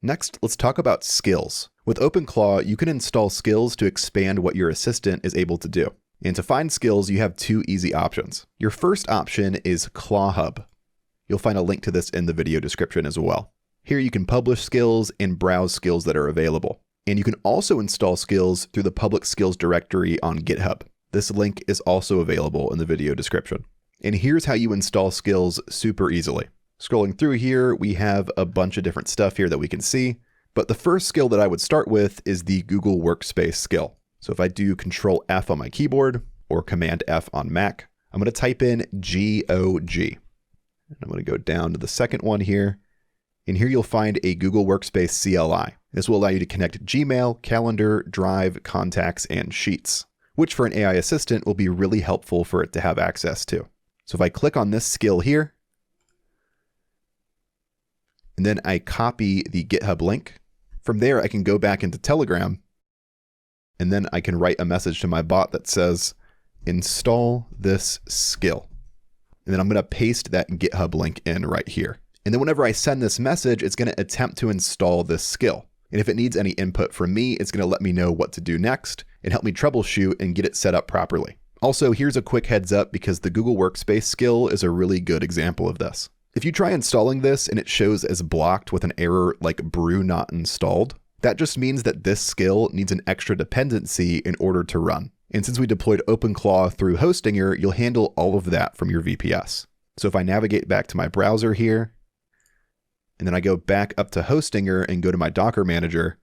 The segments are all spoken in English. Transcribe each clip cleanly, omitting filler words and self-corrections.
Next, let's talk about skills. With OpenClaw, you can install skills to expand what your assistant is able to do. And to find skills, you have two easy options. Your first option is ClawHub. You'll find a link to this in the video description as well. Here you can publish skills and browse skills that are available. And you can also install skills through the public skills directory on GitHub. This link is also available in the video description. And here's how you install skills super easily. Scrolling through here, we have a bunch of different stuff here that we can see. But the first skill that I would start with is the Google Workspace skill. So if I do Control F on my keyboard or Command F on Mac, I'm going to type in GOG. And I'm going to go down to the second one here. And here you'll find a Google Workspace CLI. This will allow you to connect Gmail, Calendar, Drive, Contacts, and Sheets, which for an AI assistant will be really helpful for it to have access to. So if I click on this skill here, and then I copy the GitHub link, from there I can go back into Telegram, and then I can write a message to my bot that says, install this skill. And then I'm going to paste that GitHub link in right here. And then whenever I send this message, it's going to attempt to install this skill. And if it needs any input from me, it's going to let me know what to do next and help me troubleshoot and get it set up properly. Also, here's a quick heads up because the Google Workspace skill is a really good example of this. If you try installing this and it shows as blocked with an error like brew not installed, that just means that this skill needs an extra dependency in order to run. And since we deployed OpenClaw through Hostinger, you'll handle all of that from your VPS. So if I navigate back to my browser here, and then I go back up to Hostinger and go to my Docker manager,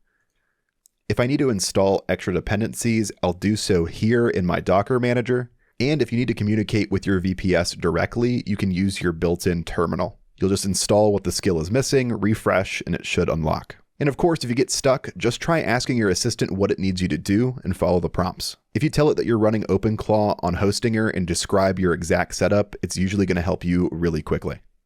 if I need to install extra dependencies, I'll do so here in my Docker manager. And if you need to communicate with your VPS directly, you can use your built-in terminal. You'll just install what the skill is missing, refresh, and it should unlock. And of course, if you get stuck, just try asking your assistant what it needs you to do and follow the prompts. If you tell it that you're running OpenClaw on Hostinger and describe your exact setup, it's usually going to help you really quickly.